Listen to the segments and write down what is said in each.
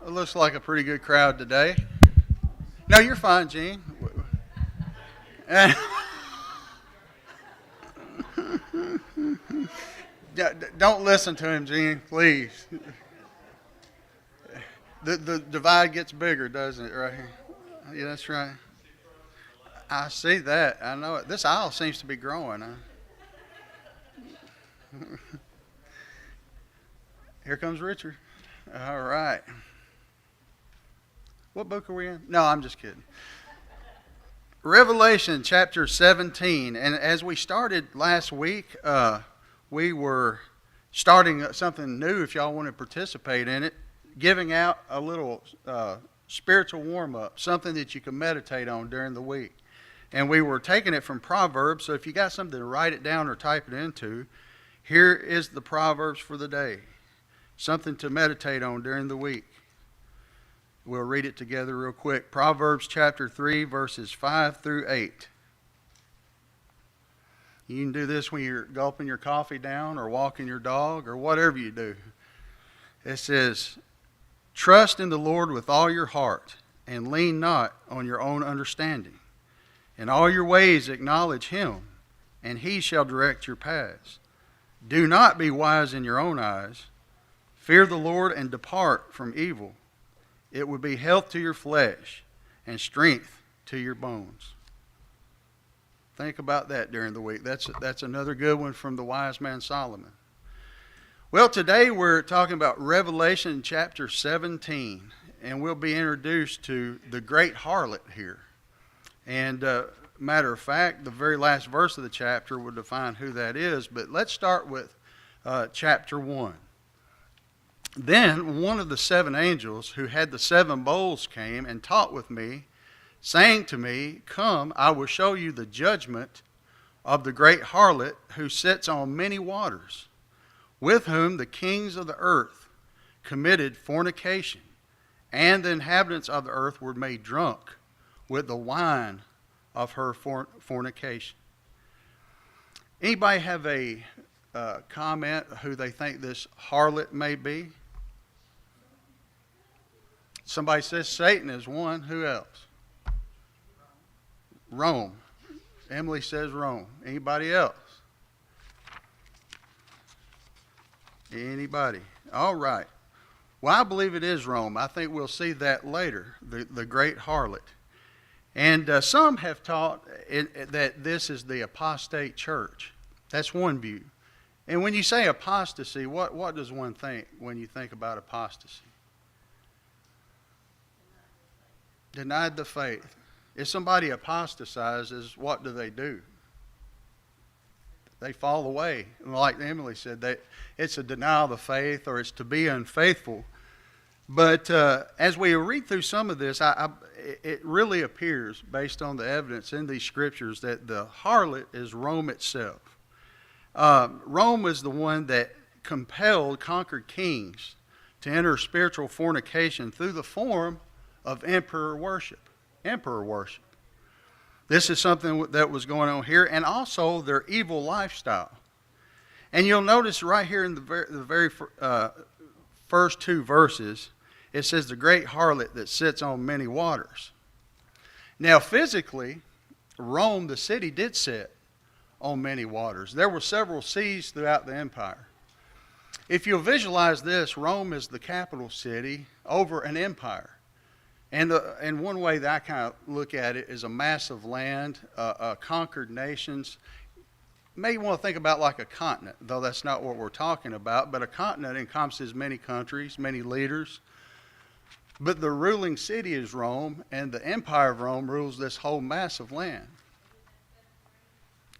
It looks like a pretty good crowd today. No, you're fine, Gene. Don't listen to him, Gene, please. The divide gets bigger, doesn't it, right here? Yeah, that's right. I see that. I know it. This aisle seems to be growing. Huh? Here comes Richard. All right. What book are we in? No, I'm just kidding. Revelation chapter 17. And as we started last week, we were starting something new if y'all want to participate in it, giving out a little spiritual warm-up, something that you can meditate on during the week. And we were taking it from Proverbs, so if you got something to write it down or type it into, here is the Proverbs for the day. Something to meditate on during the week. We'll read it together real quick. Proverbs chapter 3, verses 5 through 8. You can do this when you're gulping your coffee down or walking your dog or whatever you do. It says, "Trust in the Lord with all your heart and lean not on your own understanding. In all your ways acknowledge him, and he shall direct your paths. Do not be wise in your own eyes. Fear the Lord and depart from evil. It would be health to your flesh and strength to your bones." Think about that during the week. That's another good one from the wise man Solomon. Well, today we're talking about Revelation chapter 17, and we'll be introduced to the great harlot here. And matter of fact, the very last verse of the chapter will define who that is. But let's start with chapter 1. "Then one of the seven angels who had the seven bowls came and talked with me, saying to me, 'Come, I will show you the judgment of the great harlot who sits on many waters, with whom the kings of the earth committed fornication, and the inhabitants of the earth were made drunk with the wine of her fornication.'" Anybody have a comment who they think this harlot may be? Somebody says Satan is one. Who else? Rome. Emily says Rome. Anybody else? Anybody? All right. Well, I believe it is Rome. I think we'll see that later, the great harlot. And some have taught that this is the apostate church. That's one view. And when you say apostasy, what does one think when you think about apostasy? Denied the faith. If somebody apostatizes, what do? They fall away. Like Emily said, it's a denial of the faith, or it's to be unfaithful. But as we read through some of this, it really appears, based on the evidence in these scriptures, that the harlot is Rome itself. Rome is the one that conquered kings to enter spiritual fornication through the form of emperor worship. This is something that was going on here, and also their evil lifestyle. And you'll notice right here in the very first two verses, it says the great harlot that sits on many waters. Now, physically, Rome, the city, did sit on many waters. There were several seas throughout the empire. If you'll visualize this, Rome is the capital city over an empire. And one way that I kind of look at it is a massive land, conquered nations. You may want to think about like a continent, though that's not what we're talking about. But a continent encompasses many countries, many leaders. But the ruling city is Rome, and the empire of Rome rules this whole massive land.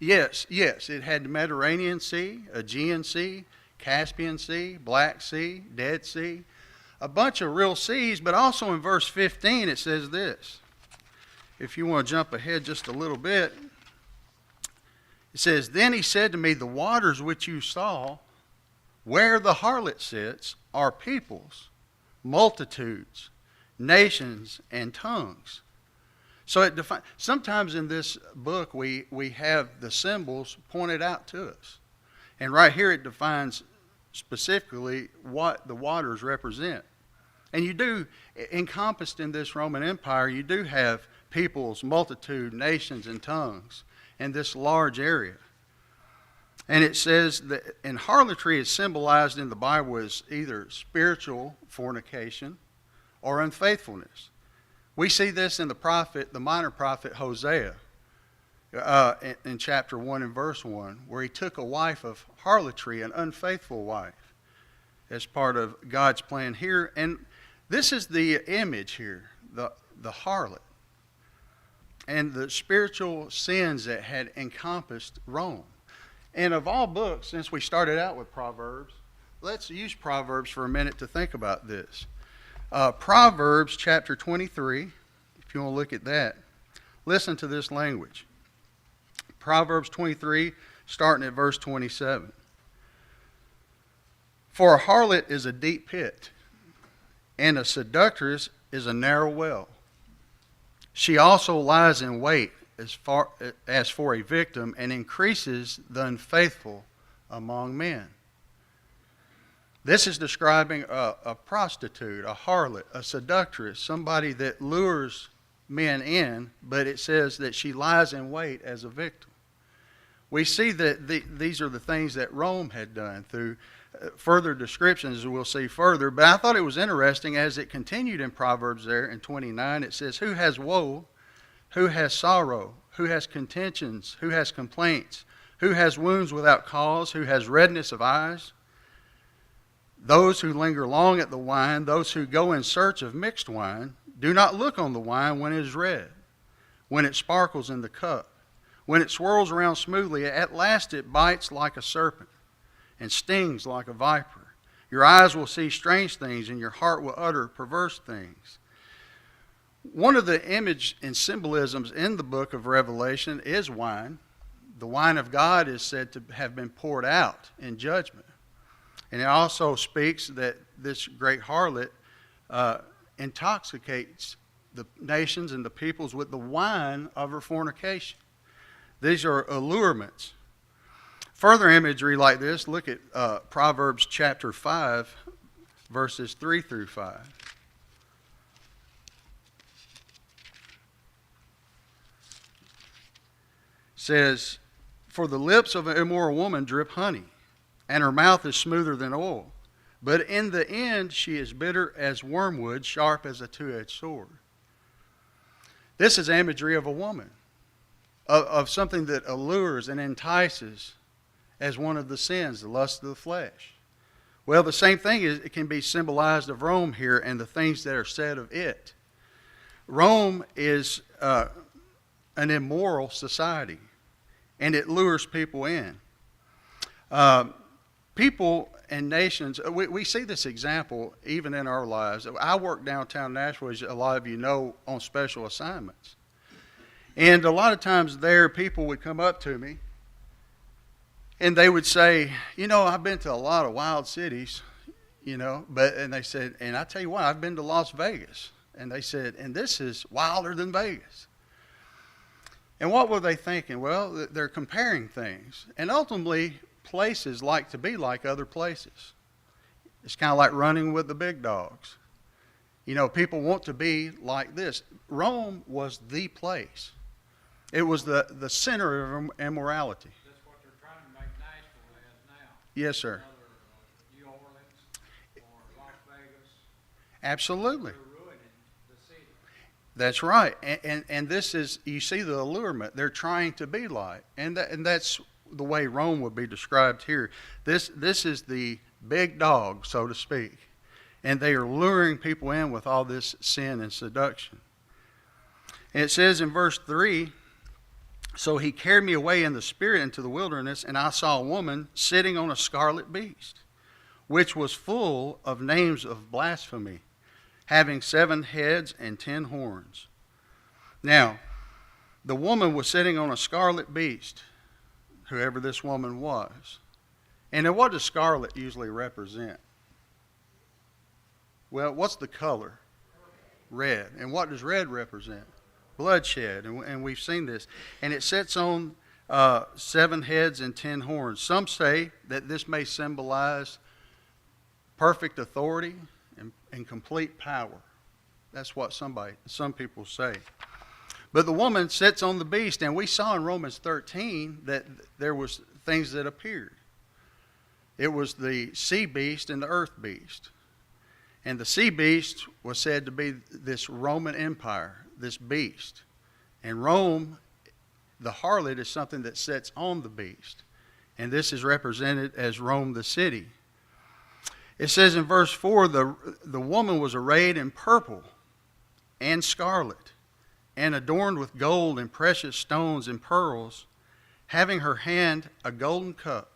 Yes, it had the Mediterranean Sea, Aegean Sea, Caspian Sea, Black Sea, Dead Sea. A bunch of real seas, but also in verse 15 it says this. If you want to jump ahead just a little bit, it says, "Then he said to me, the waters which you saw, where the harlot sits, are peoples, multitudes, nations, and tongues." So it sometimes in this book we have the symbols pointed out to us. And right here it defines specifically what the waters represent. And you do, encompassed in this Roman Empire, you do have peoples, multitude, nations, and tongues in this large area. And it says that, and harlotry is symbolized in the Bible as either spiritual fornication or unfaithfulness. We see this in the minor prophet Hosea, in chapter 1 and verse 1, where he took a wife of harlotry, an unfaithful wife, as part of God's plan here. And this is the image here, the harlot, and the spiritual sins that had encompassed Rome. And of all books, since we started out with Proverbs, let's use Proverbs for a minute to think about this. Proverbs chapter 23, if you want to look at that, listen to this language. Proverbs 23, starting at verse 27. For a harlot is a deep pit, and a seductress is a narrow well. She also lies in wait as for a victim, and increases the unfaithful among men. This is describing a prostitute, a harlot, a seductress, somebody that lures men in, but it says that she lies in wait as a victim. We see that these are the things that Rome had done through further descriptions we'll see further. But I thought it was interesting as it continued in Proverbs there in 29. It says, who has woe? Who has sorrow? Who has contentions? Who has complaints? Who has wounds without cause? Who has redness of eyes? Those who linger long at the wine, those who go in search of mixed wine, do not look on the wine when it is red, when it sparkles in the cup. When it swirls around smoothly, at last it bites like a serpent and stings like a viper. Your eyes will see strange things, and your heart will utter perverse things. One of the image and symbolisms in the book of Revelation is wine. The wine of God is said to have been poured out in judgment. And it also speaks that this great harlot intoxicates the nations and the peoples with the wine of her fornication. These are allurements. Further imagery like this, look at Proverbs chapter 5, verses 3 through 5. Says, for the lips of an immoral woman drip honey, and her mouth is smoother than oil. But in the end she is bitter as wormwood, sharp as a two-edged sword. This is imagery of a woman, of something that allures and entices as one of the sins, the lust of the flesh. Well, the same thing is, it can be symbolized of Rome here and the things that are said of it. Rome is an immoral society, and it lures people in. People and nations, we see this example even in our lives. I work downtown Nashville, as a lot of you know, on special assignments. And a lot of times there, people would come up to me, and they would say, you know, I've been to a lot of wild cities, you know, and they said, and I tell you what, I've been to Las Vegas. And they said, and this is wilder than Vegas. And what were they thinking? Well, they're comparing things. And ultimately, places like to be like other places. It's kind of like running with the big dogs. You know, people want to be like this. Rome was the place. It was the center of immorality. That's what they're trying to make Nashville as now. Yes, sir. Another New Orleans or Las Vegas. Absolutely. They're ruining the city. That's right. And this is, you see the allurement. They're trying to be like. And that's the way Rome would be described here. This is the big dog, so to speak. And they are luring people in with all this sin and seduction. And it says in verse 3, so he carried me away in the spirit into the wilderness, and I saw a woman sitting on a scarlet beast, which was full of names of blasphemy, having 7 heads and 10 horns. Now, the woman was sitting on a scarlet beast, whoever this woman was. And then what does scarlet usually represent? Well, what's the color? Red. And what does red represent? Bloodshed. And we've seen this. And it sits on 7 heads and 10 horns. Some say that this may symbolize perfect authority and complete power. That's what some people say. But the woman sits on the beast, and we saw in Romans 13 that there was things that appeared. It was the sea beast and the earth beast. And the sea beast was said to be this Roman Empire, this beast. And Rome, the harlot, is something that sits on the beast. And this is represented as Rome the city. It says in verse 4, the woman was arrayed in purple and scarlet, and adorned with gold and precious stones and pearls, having her hand a golden cup,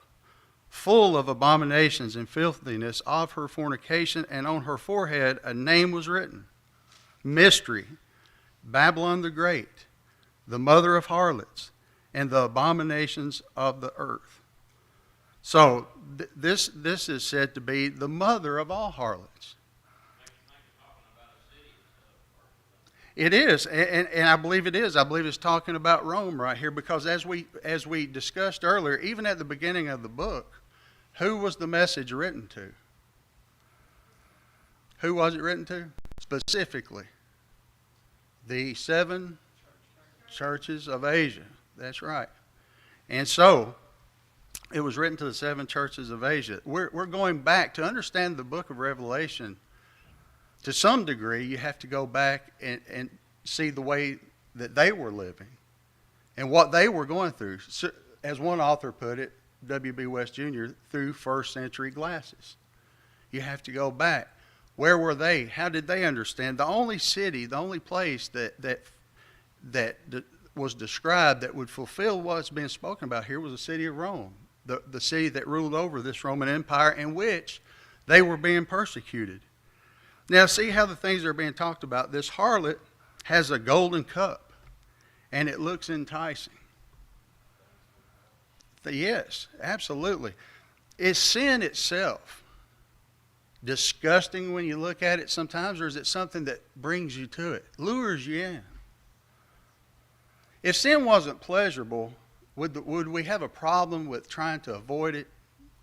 full of abominations and filthiness of her fornication, and on her forehead a name was written, Mystery, Babylon the Great, the mother of harlots, and the abominations of the earth. So this is said to be the mother of all harlots. It is, and I believe it is. I believe it's talking about Rome right here, because as we discussed earlier, even at the beginning of the book, who was the message written to? Who was it written to? Specifically, the 7 churches of Asia. That's right. And so, it was written to the 7 churches of Asia. We're going back to understand the book of Revelation. To some degree, you have to go back and see the way that they were living and what they were going through. So, as one author put it, W.B. West Jr., through first century glasses. You have to go back. Where were they? How did they understand? The only city, the only place that was described that would fulfill what's being spoken about here was the city of Rome, the city that ruled over this Roman Empire, in which they were being persecuted. Now, see how the things that are being talked about. This harlot has a golden cup, and it looks enticing. Yes, absolutely. Is sin itself disgusting when you look at it sometimes, or is it something that brings you to it, lures you in? If sin wasn't pleasurable, would we have a problem with trying to avoid it,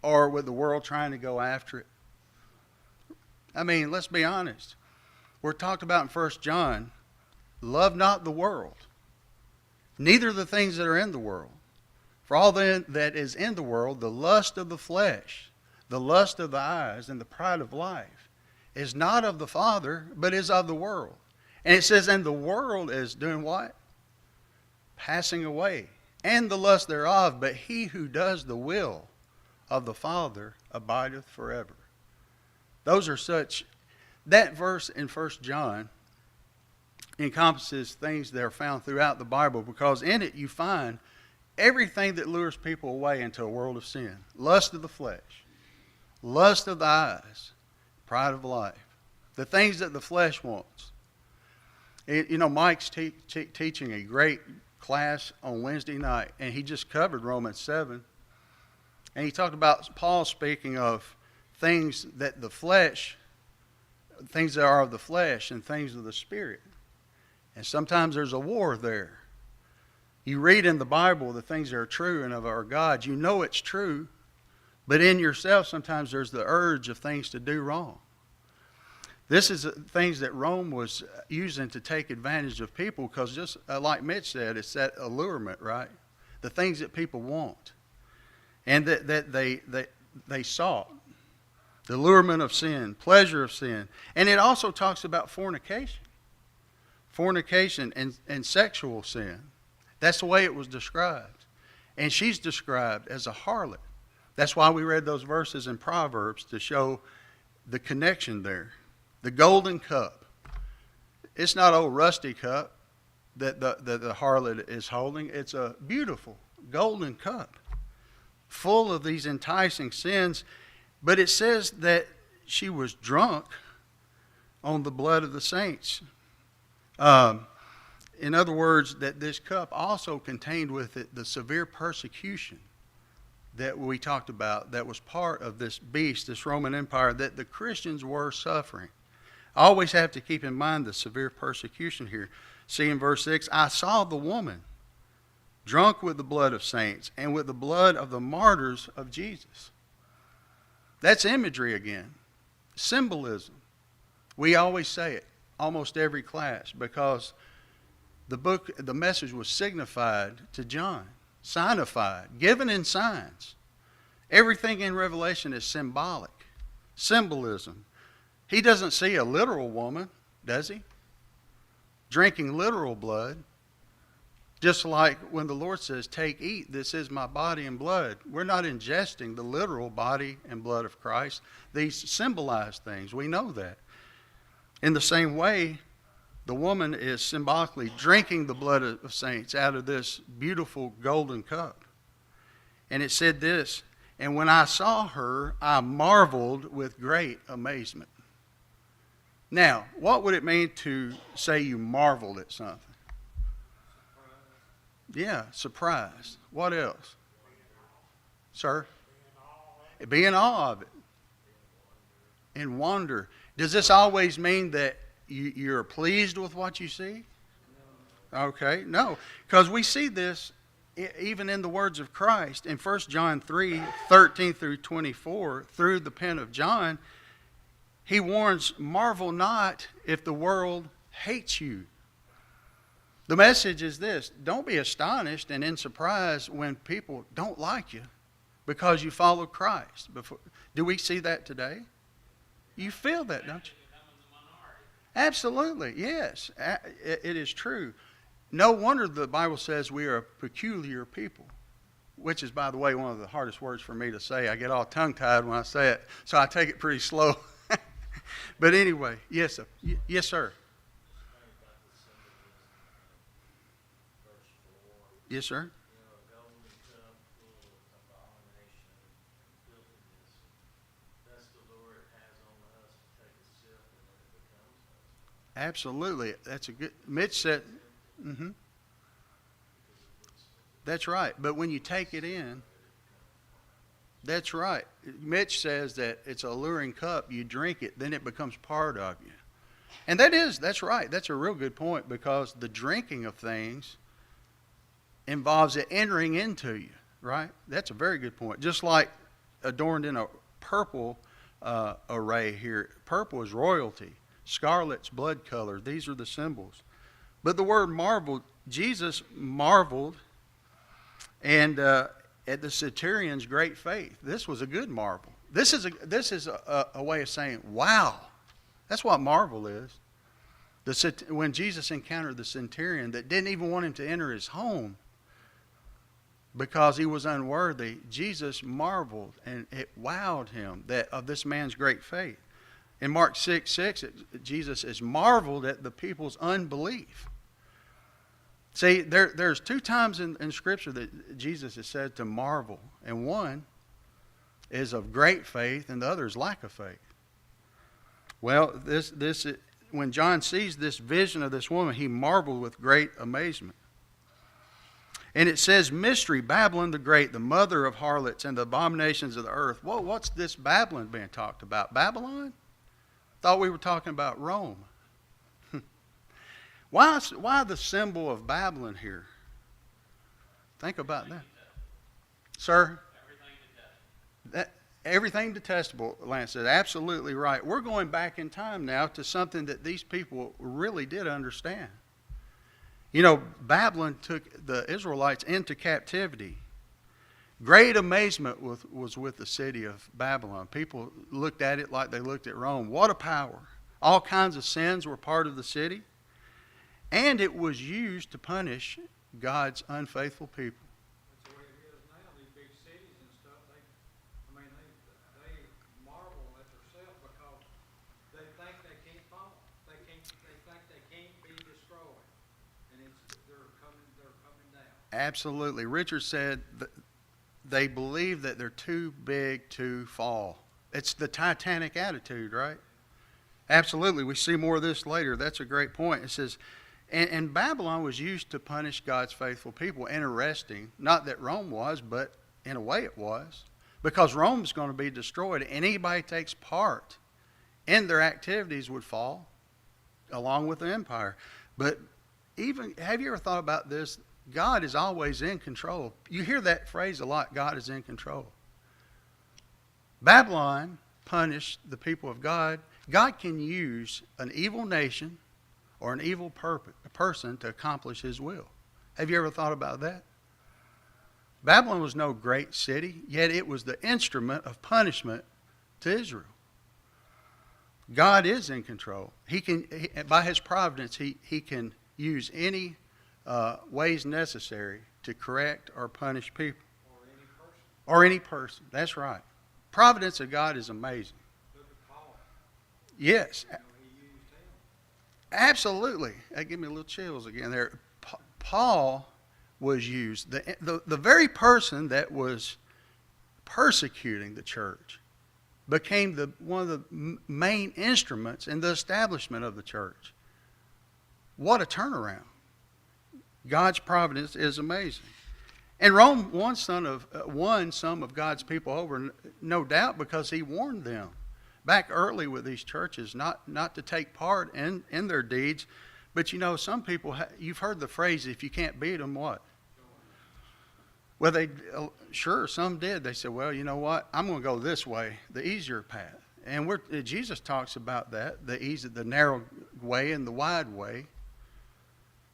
or with the world trying to go after it? I mean, let's be honest. We're talked about in 1 John, love not the world, neither the things that are in the world. For all that is in the world, the lust of the flesh, the lust of the eyes, and the pride of life, is not of the Father, but is of the world. And it says, and the world is doing what? Passing away, and the lust thereof, but he who does the will of the Father abideth forever. Those are such, that verse in 1 John encompasses things that are found throughout the Bible, because in it you find everything that lures people away into a world of sin. Lust of the flesh, lust of the eyes, pride of life, the things that the flesh wants. You know, Mike's teaching a great class on Wednesday night, and he just covered Romans 7. And he talked about Paul speaking of things that the flesh, things that are of the flesh and things of the Spirit. And sometimes there's a war there. You read in the Bible the things that are true and of our God. You know it's true, but in yourself sometimes there's the urge of things to do wrong. This is things that Rome was using to take advantage of people, because just like Mitch said, it's that allurement, right? The things that people want and that they sought. The allurement of sin, pleasure of sin. And it also talks about fornication. Fornication and sexual sin. That's the way it was described. And she's described as a harlot. That's why we read those verses in Proverbs, to show the connection there. The golden cup. It's not old rusty cup that the harlot is holding. It's a beautiful golden cup full of these enticing sins. But it says that she was drunk on the blood of the saints. In other words, that this cup also contained with it the severe persecution that we talked about, that was part of this beast, this Roman Empire, that the Christians were suffering. I always have to keep in mind the severe persecution here. See in verse 6, I saw the woman drunk with the blood of saints and with the blood of the martyrs of Jesus. That's imagery again. Symbolism. We always say it, almost every class, because the message was signified to John, signified, given in signs. Everything in Revelation is symbolic, symbolism. He doesn't see a literal woman, does he? Drinking literal blood. Just like when the Lord says, take, eat, this is my body and blood. We're not ingesting the literal body and blood of Christ. These symbolize things. We know that. In the same way, the woman is symbolically drinking the blood of saints out of this beautiful golden cup. And it said this, and when I saw her, I marveled with great amazement. Now, what would it mean to say you marveled at something? Yeah, surprised. What else? Sir? Be in awe of it. In wonder. Does this always mean that you're pleased with what you see? Okay, no. Because we see this even in the words of Christ. In 1 John 3:13 through 24, through the pen of John, he warns, marvel not if the world hates you. The message is this: don't be astonished and in surprise when people don't like you because you follow Christ. Do we see that today? You feel that, don't you? Absolutely, yes. It is true. No wonder the Bible says we are a peculiar people, which is, by the way, one of the hardest words for me to say. I get all tongue-tied when I say it, so I take it pretty slow. But anyway, yes, sir. Yes, sir. Yes, sir. Absolutely. That's a good. Mitch said, that's right. But when you take it in, that's right. Mitch says that it's a alluring cup. You drink it, then it becomes part of you. And that's right. That's a real good point, because the drinking of things involves it entering into you, right? That's a very good point. Just like adorned in a purple array here. Purple is royalty. Scarlet's blood color. These are the symbols. But the word marveled, Jesus marveled, and at the centurion's great faith. This was a good marvel. This is a way of saying, wow. That's what marvel is. When Jesus encountered the centurion that didn't even want him to enter his home because he was unworthy, Jesus marveled, and it wowed him of this man's great faith. In Mark 6:6, Jesus is marveled at the people's unbelief. See, there's two times in Scripture that Jesus is said to marvel, and one is of great faith, and the other is lack of faith. Well, when John sees this vision of this woman, he marveled with great amazement. And it says, mystery, Babylon the Great, the mother of harlots and the abominations of the earth. Well, what's this Babylon being talked about? Babylon? Thought we were talking about Rome. Why the symbol of Babylon here? Think about that. Sir? Everything detestable, Lance said. Absolutely right. We're going back in time now to something that these people really did understand. You know, Babylon took the Israelites into captivity. Great amazement was with the city of Babylon. People looked at it like they looked at Rome. What a power. All kinds of sins were part of the city. And it was used to punish God's unfaithful people. That's the way it is now. These big cities and stuff, they marvel at themselves because they think they can't fall. They think they can't be destroyed. And they're coming down. Absolutely. Richard said that they believe that they're too big to fall. It's the Titanic attitude, right? Absolutely. We see more of this later. That's a great point. It says, and Babylon was used to punish God's faithful people. Interesting. Not that Rome was, but in a way it was. Because Rome's going to be destroyed. And anybody who takes part in their activities would fall along with the empire. But have you ever thought about this? God is always in control. You hear that phrase a lot, God is in control. Babylon punished the people of God, God can use an evil nation or an evil person to accomplish his will. Have you ever thought about that? Babylon was no great city, yet it was the instrument of punishment to Israel. God is in control. By his providence, he can use any ways necessary to correct or punish people. Or any person. That's right. Providence of God is amazing. Look at Paul. Yes. You know, he used him. Absolutely. That gave me a little chills again there. Paul was used. The very person that was persecuting the church became one of the main instruments in the establishment of the church. What a turnaround. God's providence is amazing. And Rome won some of God's people over, no doubt, because he warned them back early with these churches not to take part in their deeds. But you know, some people, you've heard the phrase, if you can't beat them, what? Well, sure, some did. They said, well, you know what? I'm going to go this way, the easier path. And Jesus talks about that, the narrow way and the wide way.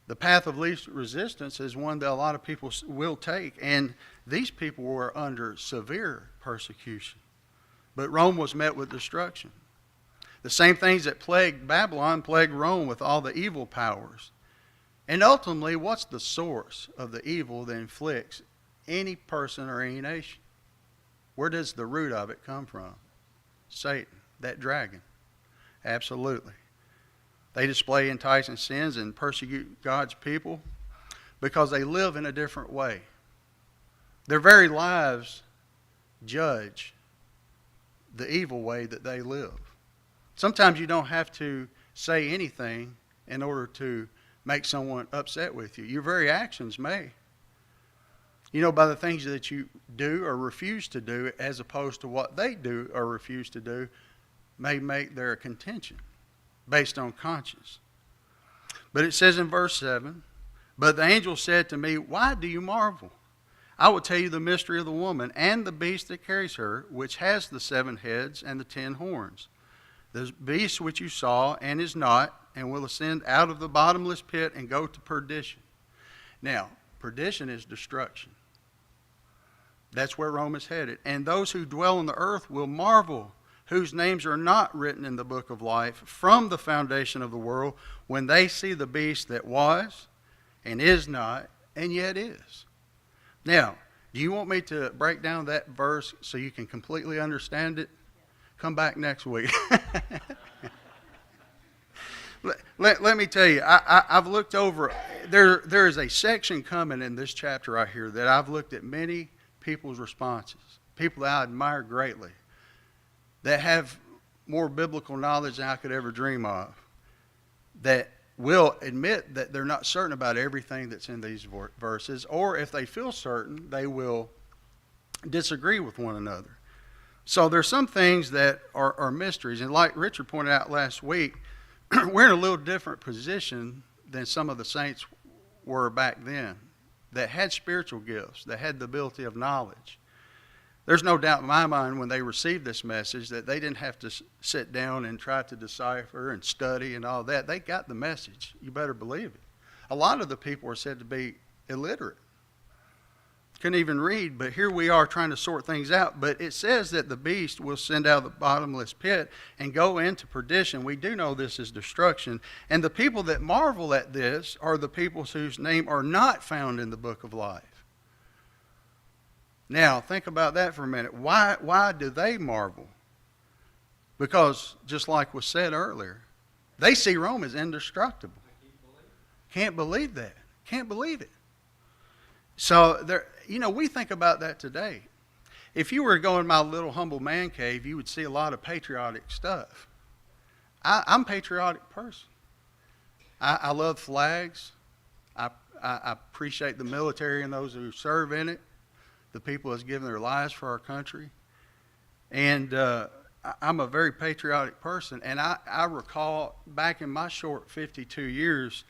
The path of least resistance is one that a lot of people will take. And these people were under severe persecution. But Rome was met with destruction. The same things that plagued Babylon plagued Rome with all the evil powers. And ultimately, what's the source of the evil that inflicts any person or any nation? Where does the root of it come from? Satan, that dragon. Absolutely. They display enticing sins and persecute God's people because they live in a different way. Their very lives judge the evil way that they live. Sometimes you don't have to say anything in order to make someone upset with you. Your very actions may. You know, by the things that you do or refuse to do, as opposed to what they do or refuse to do, may make their contention based on conscience. But it says in verse 7, but the angel said to me, why do you marvel? I will tell you the mystery of the woman and the beast that carries her, which has the 7 heads and the 10 horns. The beast which you saw and is not, and will ascend out of the bottomless pit and go to perdition. Now, perdition is destruction. That's where Rome is headed. And those who dwell on the earth will marvel, whose names are not written in the book of life from the foundation of the world, when they see the beast that was and is not and yet is. Now, do you want me to break down that verse so you can completely understand it? Come back next week. Let me tell you, I've looked over, there is a section coming in this chapter right here that I've looked at many people's responses, people that I admire greatly, that have more biblical knowledge than I could ever dream of, that will admit that they're not certain about everything that's in these verses, or if they feel certain, they will disagree with one another. So there's some things that are mysteries, and like Richard pointed out last week, we're in a little different position than some of the saints were back then that had spiritual gifts, that had the ability of knowledge. There's no doubt in my mind when they received this message that they didn't have to sit down and try to decipher and study and all that. They got the message. You better believe it. A lot of the people are said to be illiterate. Couldn't even read, but here we are trying to sort things out. But it says that the beast will send out of the bottomless pit and go into perdition. We do know this is destruction. And the people that marvel at this are the people whose name are not found in the book of life. Now, think about that for a minute. Why do they marvel? Because, just like was said earlier, they see Rome as indestructible. Can't believe that. Can't believe it. So, we think about that today. If you were to go in my little humble man cave, you would see a lot of patriotic stuff. I'm a patriotic person. I love flags. I appreciate the military and those who serve in it, the people that's given their lives for our country. And I'm a very patriotic person. And I recall back in my short 52 years,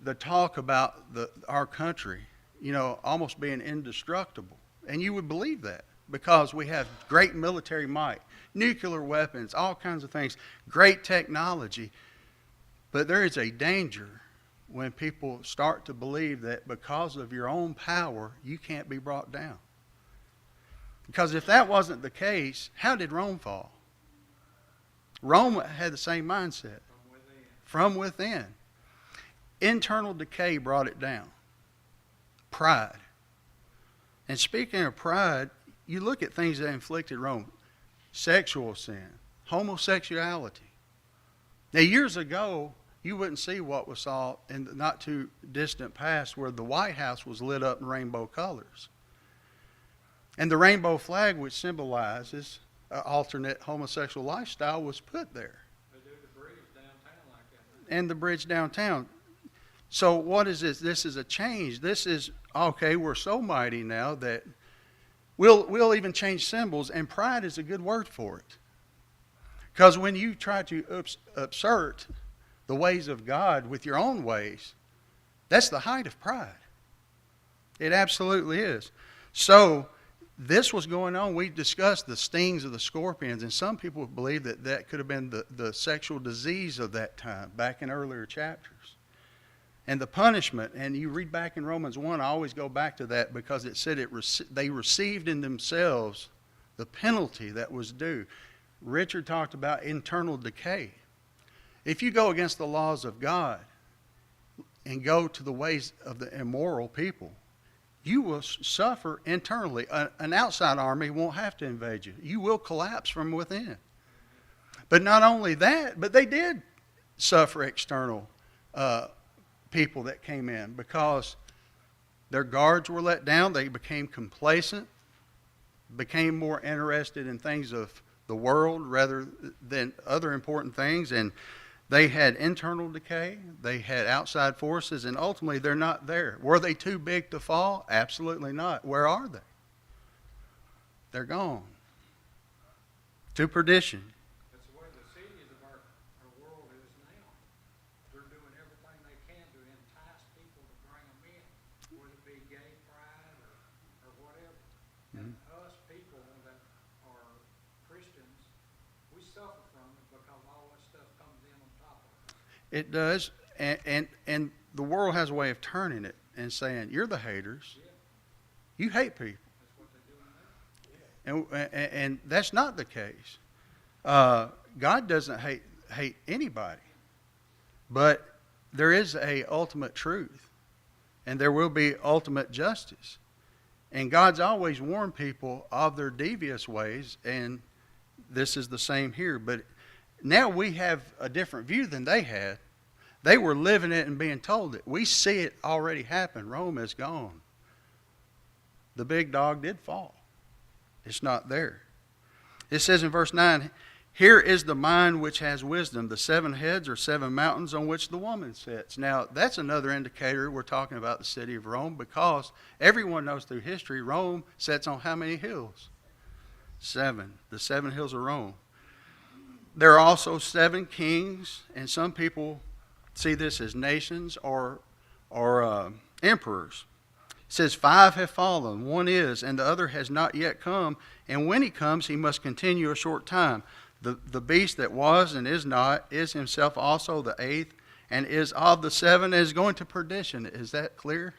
the talk about our country, almost being indestructible. And you would believe that. because we have great military might, nuclear weapons, all kinds of things, great technology. But there is a danger when people start to believe that because of your own power, you can't be brought down. Because if that wasn't the case, how did Rome fall? Rome had the same mindset. From within. Internal decay brought it down. Pride. And speaking of pride, you look at things that inflicted Rome. Sexual sin. Homosexuality. Now, years ago, you wouldn't see what was saw in the not too distant past where the White House was lit up in rainbow colors. And the rainbow flag, which symbolizes an alternate homosexual lifestyle, was put there. They do the bridge downtown like that. And the bridge downtown. So what is this? This is a change. This is, okay, we're so mighty now that we'll even change symbols, and pride is a good word for it. Because when you try to assert the ways of God with your own ways, that's the height of pride. It absolutely is. So this was going on. We discussed the stings of the scorpions, and some people believe that that could have been the sexual disease of that time, back in earlier chapters. And the punishment, and you read back in Romans 1, I always go back to that because it said they received in themselves the penalty that was due. Richard talked about internal decay. If you go against the laws of God and go to the ways of the immoral people, you will suffer internally. An outside army won't have to invade you. You will collapse from within. But not only that, but they did suffer external people that came in because their guards were let down. They became complacent, became more interested in things of the world rather than other important things, and they had internal decay, they had outside forces, and ultimately they're not there. Were they too big to fall? Absolutely not. Where are they? They're gone. To perdition. That's the way the cities of our world is now. They're doing everything they can to entice people to bring them in, whether it be gay pride or whatever. And us people that are Christians, we suffer from it because all that stuff comes in on top of us. It does, and the world has a way of turning it and saying, you're the haters. Yeah, You hate people. that's what they're doing now. And that's not the case. God doesn't hate anybody. But there is a ultimate truth. And there will be ultimate justice. And God's always warned people of their devious ways. And this is the same here. But now we have a different view than they had. They were living it and being told it. We see it already happen. Rome is gone. The big dog did fall. It's not there. It says in verse 9, here is the mind which has wisdom. The 7 heads are 7 mountains on which the woman sits. Now, that's another indicator we're talking about the city of Rome because everyone knows through history Rome sits on how many hills? 7. The 7 hills of Rome. There are also 7 kings, and some people see this as nations or emperors. It says 5 have fallen, 1 is, and the other has not yet come. And when he comes, he must continue a short time. The beast that was and is not is himself also the 8th, and is of the 7 and is going to perdition. Is that clear?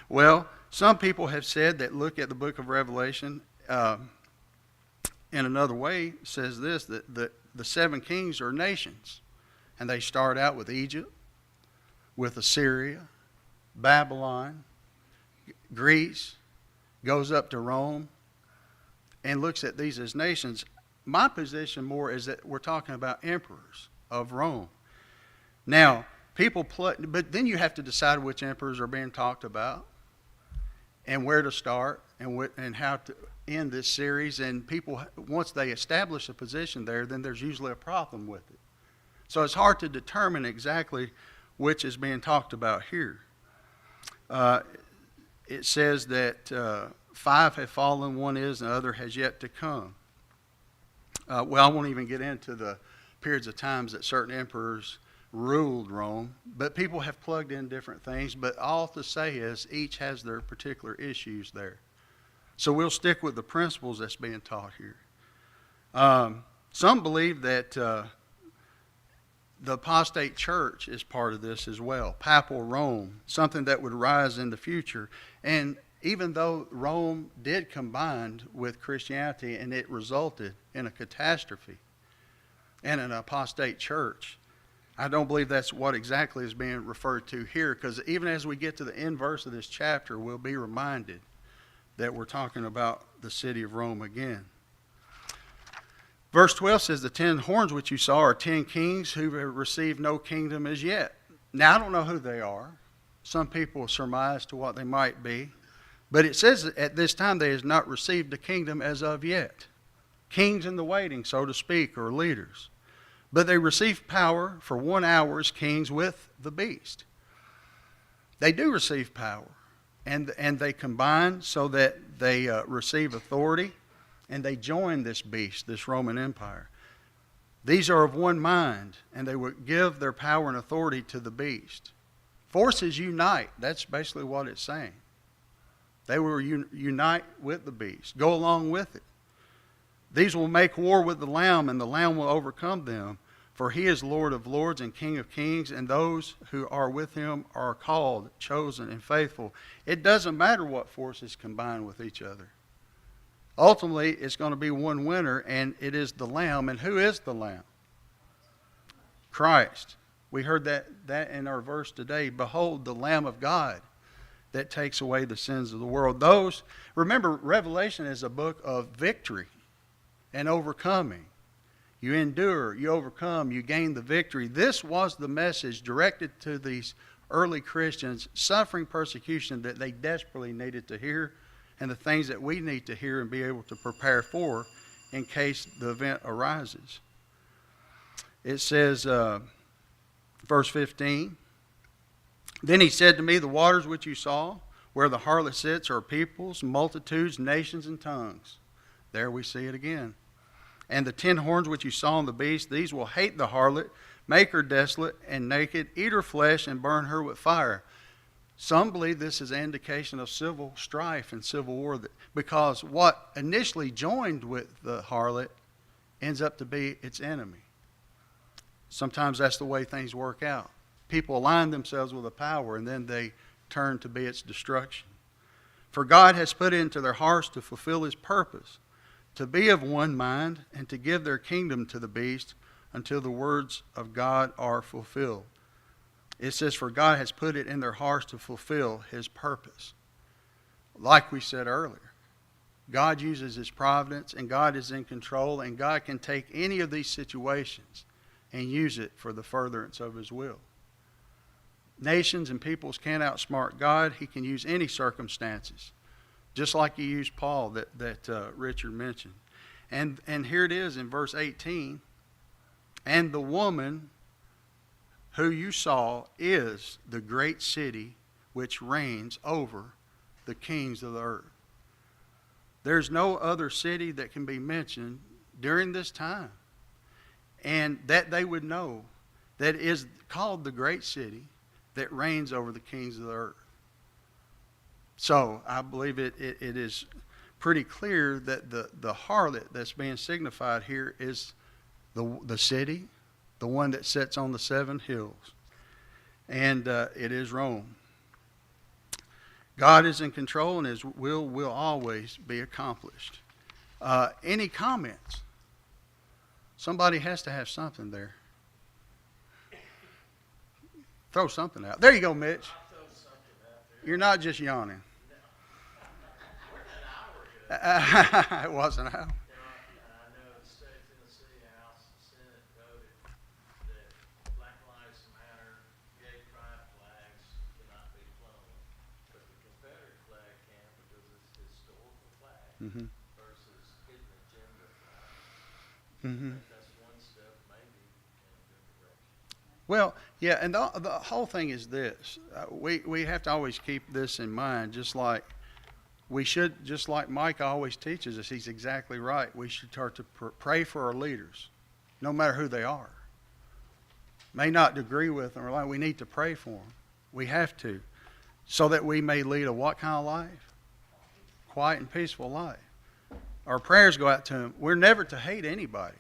Well, some people have said that look at the book of Revelation in another way, says this, that the 7 kings are nations. And they start out with Egypt, with Assyria, Babylon, Greece, goes up to Rome, and looks at these as nations. My position more is that we're talking about emperors of Rome. Now, but then you have to decide which emperors are being talked about and where to start and how to end this series. And people, once they establish a position there, then there's usually a problem with it. So it's hard to determine exactly which is being talked about here. It says that 5 have fallen, 1 is, and the other has yet to come. Well, I won't even get into the periods of times that certain emperors ruled Rome, but people have plugged in different things. But all to say is each has their particular issues there. So we'll stick with the principles that's being taught here. Some believe that the apostate church is part of this as well. Papal Rome, something that would rise in the future. And even though Rome did combine with Christianity and it resulted in a catastrophe and an apostate church, I don't believe that's what exactly is being referred to here, because even as we get to the end verse of this chapter, we'll be reminded that we're talking about the city of Rome again. Verse 12 says, the 10 horns which you saw are 10 kings who have received no kingdom as yet. Now, I don't know who they are. Some people surmise to what they might be. But it says that at this time they have not received a kingdom as of yet. Kings in the waiting, so to speak, or leaders. But they receive power for 1 hour as kings with the beast. They do receive power. And they combine so that they receive authority. And they join this beast, this Roman Empire. These are of one mind, and they will give their power and authority to the beast. Forces unite. That's basically what it's saying. They will unite with the beast, go along with it. These will make war with the Lamb, and the Lamb will overcome them. For he is Lord of lords and King of kings, and those who are with him are called, chosen, and faithful. It doesn't matter what forces combine with each other. Ultimately, it's going to be one winner, and it is the Lamb. And who is the Lamb? Christ. We heard that in our verse today. Behold, the Lamb of God that takes away the sins of the world. Remember, Revelation is a book of victory and overcoming. You endure, you overcome, you gain the victory. This was the message directed to these early Christians, suffering persecution that they desperately needed to hear, and the things that we need to hear and be able to prepare for in case the event arises. It says, verse 15, then he said to me, the waters which you saw, where the harlot sits, are peoples, multitudes, nations, and tongues. There we see it again. And the 10 horns which you saw on the beast, these will hate the harlot, make her desolate and naked, eat her flesh, and burn her with fire. Some believe this is an indication of civil strife and civil war, because what initially joined with the harlot ends up to be its enemy. Sometimes that's the way things work out. People align themselves with a power, and then they turn to be its destruction. For God has put it into their hearts to fulfill his purpose, to be of one mind, and to give their kingdom to the beast until the words of God are fulfilled. It says, for God has put it in their hearts to fulfill his purpose. Like we said earlier, God uses his providence, and God is in control, and God can take any of these situations and use it for the furtherance of his will. Nations and peoples can't outsmart God. He can use any circumstances, just like he used Paul that Richard mentioned. And here it is in verse 18, and the woman who you saw is the great city which reigns over the kings of the earth. There's no other city that can be mentioned during this time, and that they would know that is called the great city that reigns over the kings of the earth. So I believe it is pretty clear that the harlot that's being signified here is the city, the one that sits on the 7 hills. And it is Rome. God is in control, and his will always be accomplished. Any comments? Somebody has to have something there. Throw something out. There you go, Mitch. You're not just yawning. It wasn't an hour. I know the state of Tennessee House and Senate voted that Black Lives Matter, gay pride flags cannot be flown, but the Confederate flag can because it's a historical flag versus hidden agenda flag. That's one step maybe in a good direction. Well, yeah, and the whole thing is this. We have to always keep this in mind, just like we should, just like Mike always teaches us. He's exactly right. We should start to pray for our leaders, no matter who they are. May not agree with them, or we need to pray for them. We have to, so that we may lead a what kind of life? quiet and peaceful life. Our prayers go out to them. We're never to hate anybody.